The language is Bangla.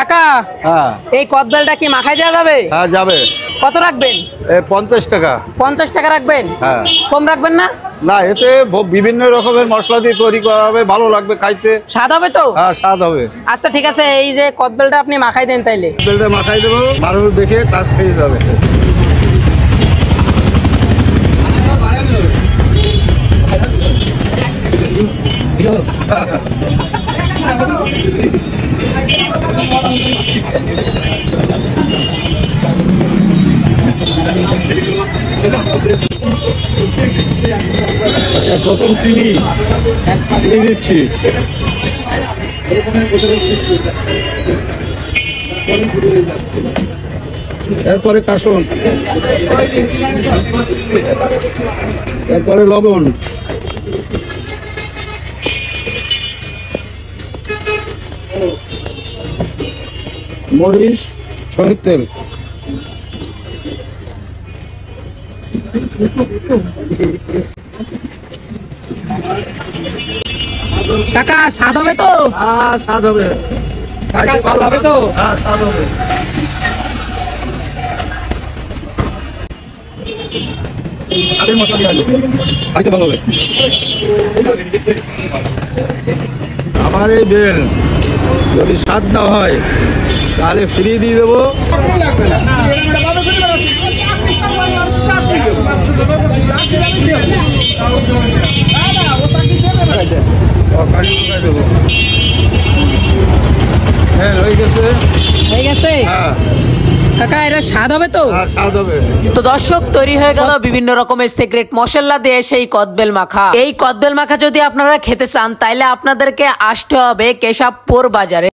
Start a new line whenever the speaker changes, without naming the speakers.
কাকা
হ্যাঁ
এই কদবেলটা কি মাখায় দেওয়া যাবে?
হ্যাঁ যাবে।
কত রাখবেন?
50 টাকা।
50 টাকা রাখবেন?
হ্যাঁ।
কম রাখবেন না?
না, এতে বিভিন্ন রকমের মশলা দিয়ে তৈরি করা হবে, ভালো লাগবে খাইতে।
স্বাদ হবে তো?
হ্যাঁ, স্বাদ হবে।
আচ্ছা ঠিক আছে, এই যে কদবেলটা আপনি মাখাই দেন তাইলে।
কদবেলটা মাখাই দেবো, ভালো দেখে টাচ খেয়ে যাবে। প্রথম চিনি দিচ্ছি, এরপরে কাসন, এরপরে লবণ, মরিচ, সরিষার তেল।
কাকা স্বাদ হবে তো?
হ্যাঁ, স্বাদ হবে।
স্বাদ হবে তো?
হ্যাঁ, স্বাদ হবে। আমার এই বেল যদি স্বাদ না হয় তাহলে ফ্রি দিয়ে দেবো। হ্যাঁ, হয়ে গেছে।
হয়ে গেছে
হ্যাঁ
কাকা, এটা স্বাদ হবে তো?
হ্যাঁ, স্বাদ হবে।
তো দর্শক, তৈরি হয়ে গেল বিভিন্ন রকমের সিক্রেট মশলা দিয়ে সেই কদবেল মাখা। এই কদবেল মাখা যদি আপনারা খেতে চান তাইলে আপনাদেরকে আসতে হবে কেশবপুর বাজারে।